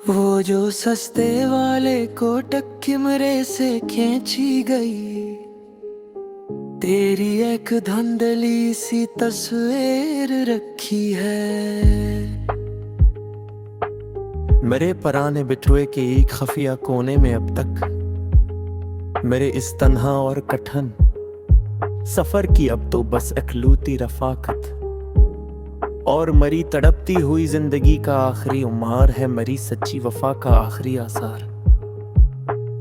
वो जो सस्ते वाले कोटक कैमरे से खींची गई, तेरी एक धुंधली सी तस्वीर रखी है। मेरे पराने बिटुए के एक खफिया कोने में अब तक मेरे इस तन्हा और कठिन सफर की अब तो बस इकलौती रफाकत और मरी तड़पती हुई जिंदगी का आखिरी उमार है, मरी सच्ची वफा का आखिरी आसार।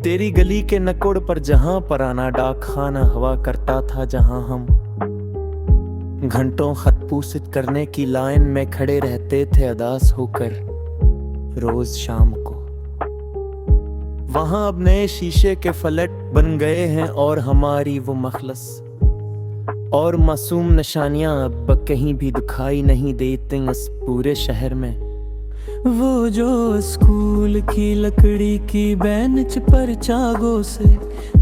तेरी गली के नकोड़ पर जहां पराना डाक खाना हवा करता था, जहां हम घंटों खत पूसित करने की लाइन में खड़े रहते थे अदास होकर रोज शाम को, वहां अब नए शीशे के फलक बन गए हैं और हमारी वो मखलस और मासूम निशानियां अब कहीं भी दिखाई नहीं देती इस पूरे शहर में। वो जो स्कूल की लकड़ी की बेंच पर चागों से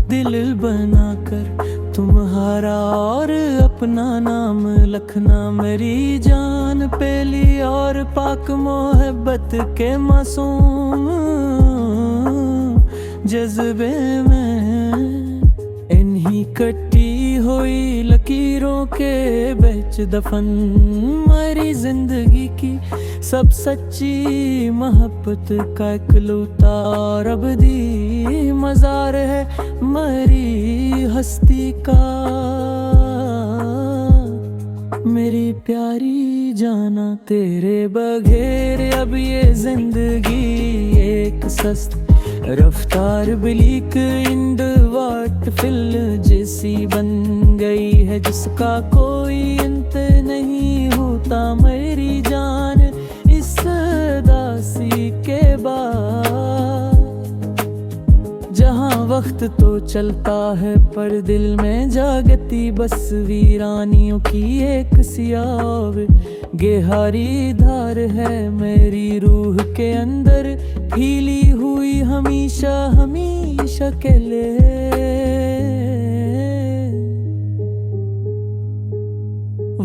दिल बनाकर तुम्हारा और अपना नाम लिखना, मेरी जान पेली और पाक मोहब्बत के मासूम जज्बे में इन्हीं कटी हुई लकीरों के बीच दफन मेरी जिंदगी की सब सच्ची मोहब्बत का इकलौता और अबदी मज़ार है मेरी हस्ती का। मेरी प्यारी जाना तेरे बगैर अब ये जिंदगी एक सस्त रफ्तार ब्लीक इंड वाट फिल्म जैसी बन गई है, जिसका कोई अंत नहीं होता मेरी जान इस दासी के बाद। जहां वक्त तो चलता है पर दिल में जागती बस वीरानियों की एक सियाह गेहारी धार है मेरी रूह के अंदर फीली हुई हमेशा हमेशा के लिए।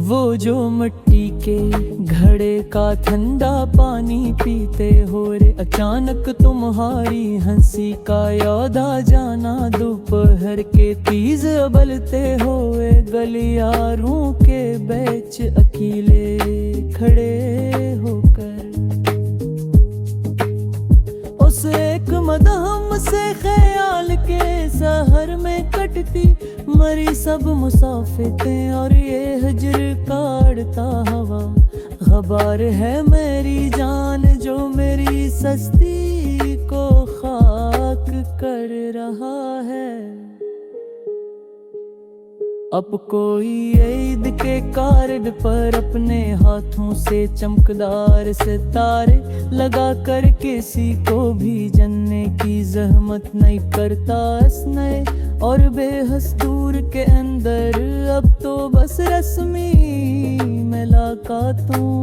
वो जो मिट्टी के घड़े का ठंडा पानी पीते हो रे, अचानक तुम्हारी हंसी का याद आ जाना, दोपहर के तीज उबलते हुए गलियारों के बीच अकेले खड़े होकर उस एक मदहम से ख्याल के सहर में कटती मरी सब मुसाफिरें और ये हिज्र काटता हवा खबर है मेरी जान जो मेरी सस्ती को खाक कर रहा है। अब कोई ईद के कार्ड पर अपने हाथों से चमकदार सितारे लगा कर किसी को भी जानने की जहमत नहीं करता इस नए और बेहस दूर के अंदर अब तो बस रस्मी मुलाकातों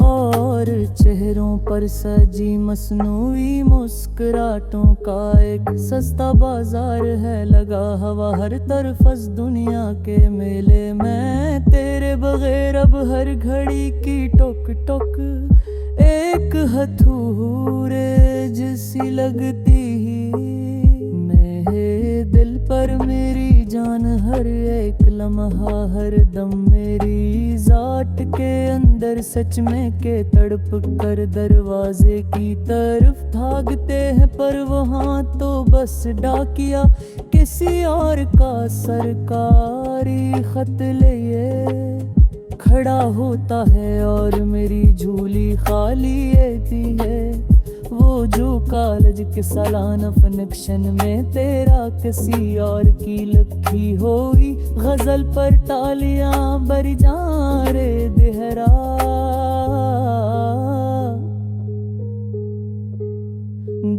और चेहरों पर सजी मसनूई मुस्कुराहटों का एक सस्ता बाजार है लगा हवा हर तरफ इस दुनिया के मेले में। तेरे बगैर अब हर घड़ी की टोक टोक एक हथौड़े जैसी लगती मेरे दिल पर मेरी जान हर एक लम्हा हर दम मेरी जाट के अंदर सच में के तड़प कर दरवाजे की तरफ भागते हैं पर वहाँ तो बस डाकिया किसी और का सरकारी खत लिए खड़ा होता है और मेरी झोली खाली रहती है। वो जो कॉलेज के सालाना फंक्शन में तेरा किसी और की लिखी हुई गजल पर तालियां बर जा रे देहरा।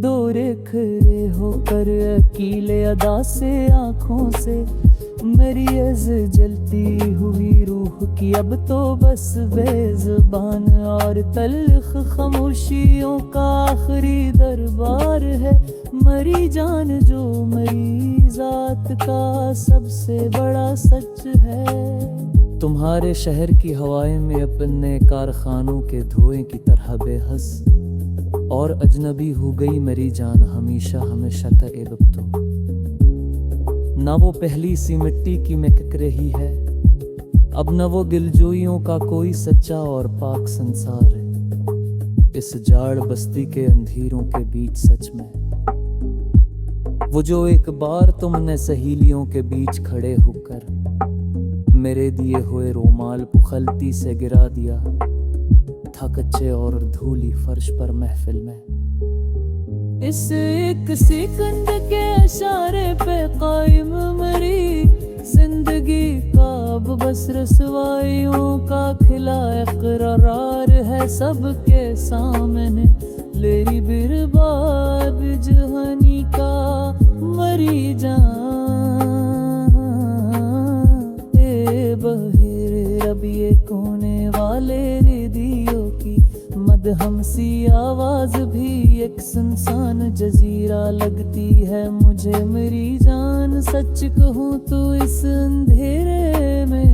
दौरे खरे होकर अकेले अदा से आंखों से मेरी अज़ जलती हुई रूह की अब तो बस बेज़बान और तल्ख खामोशियों का आखिरी दरबार है। मरी जान जो मरी जात का सबसे बड़ा सच है। तुम्हारे शहर की हवाएं में अपने कारखानों के धुएं की तरह बेहस और अजनबी हो गई मेरी जान हमेशा हमेशा तब तो। ना वो पहली सी मिट्टी की महक रही है, अब न वो दिलजोइयों का कोई सच्चा और पाक संसार है। इस जाड़ बस्ती के अंधेरों के बीच सच में वो जो एक बार तुमने सहेलियों के बीच खड़े होकर मेरे दिए हुए रोमाल पुखलती से गिरा दिया था कच्चे और धूली फर्श पर महफिल में। इस एक सिकंद के इशारे पे कायम मेरी जिंदगी का अब बस रसवाइयों का खिला इकरार है सबके सामने। लेरी बिरबाद जहानी का मरी जान ए बहिर अब ये कोने वाले रेडियो की मदहमसी आवाज भी एक सुनसान जजीरा लगती है मुझे मेरी जान। सच कहूँ तो इस अंधेरे में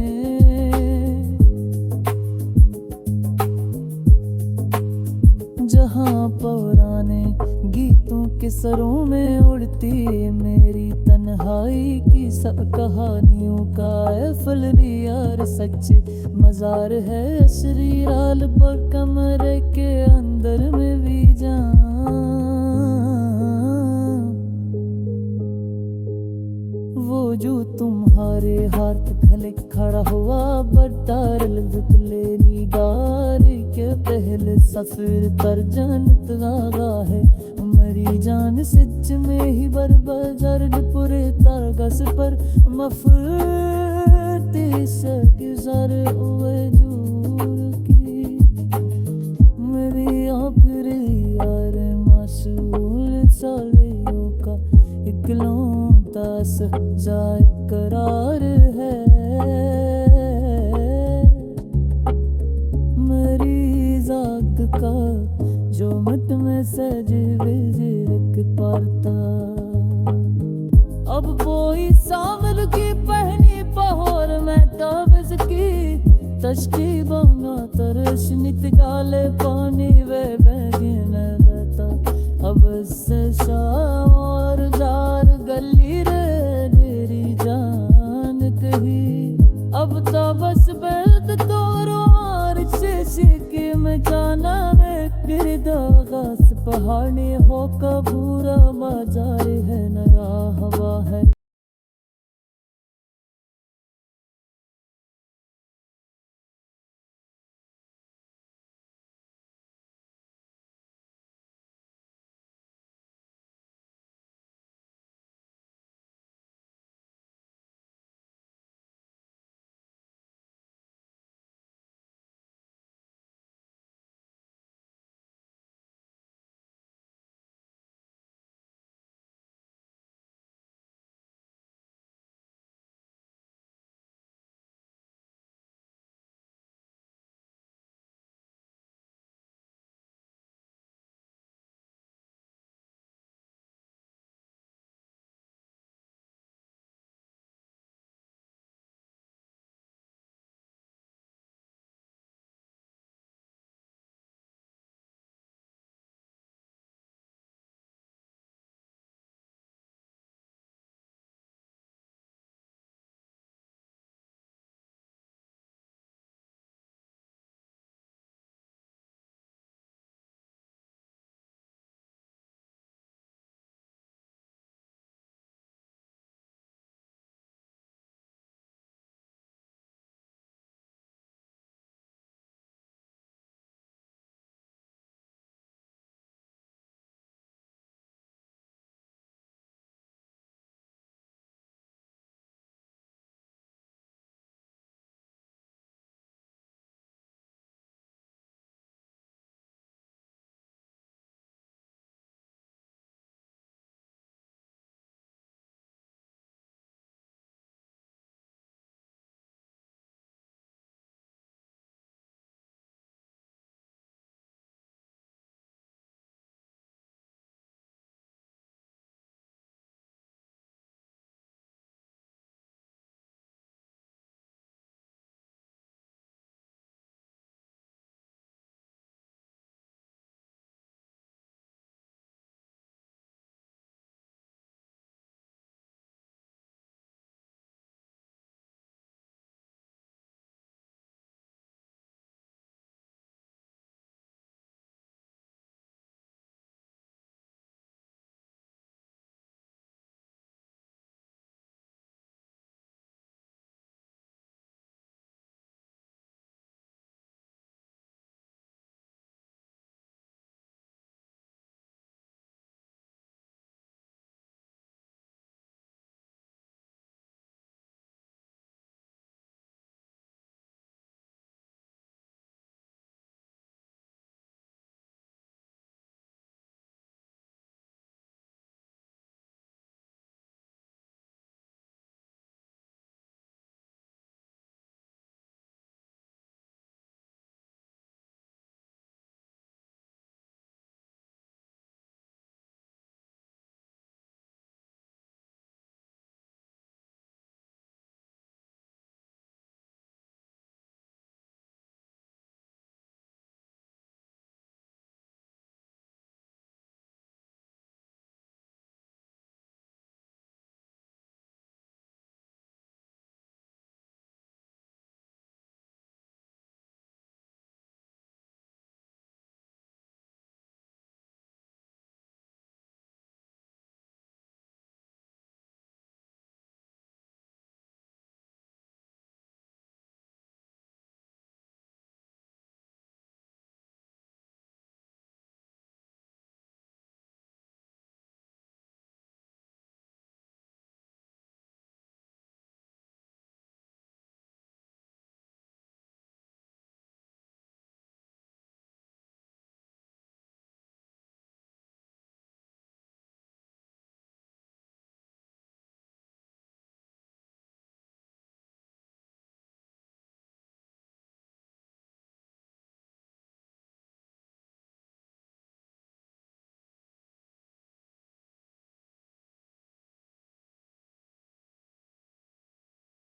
जहाँ पुराने गीतों के सरों में उड़ती मेरी तन्हाई की सब कहानियों का फल भी यार सच्चे मजार है। शरीराल पर कमरे के अंदर में भी जान वो जो तुम्हारे हाथ गले खड़ा हुआ बरतार ले निगार के पहले सफर पर जानत गागा है मरी जान सच में ही बरबाजार पूरे तारगस पर मफते से गुजर हुए जूर की मेरी आखिरी यार मासूल सालियों का इकलौता सच्चा करार है। मेरी जात का जो मत में सजे बिजरक पारता अब कोई सावर की पहनी पहोर में ताबज की तश्की बंगा तरश नित गाले पानी वे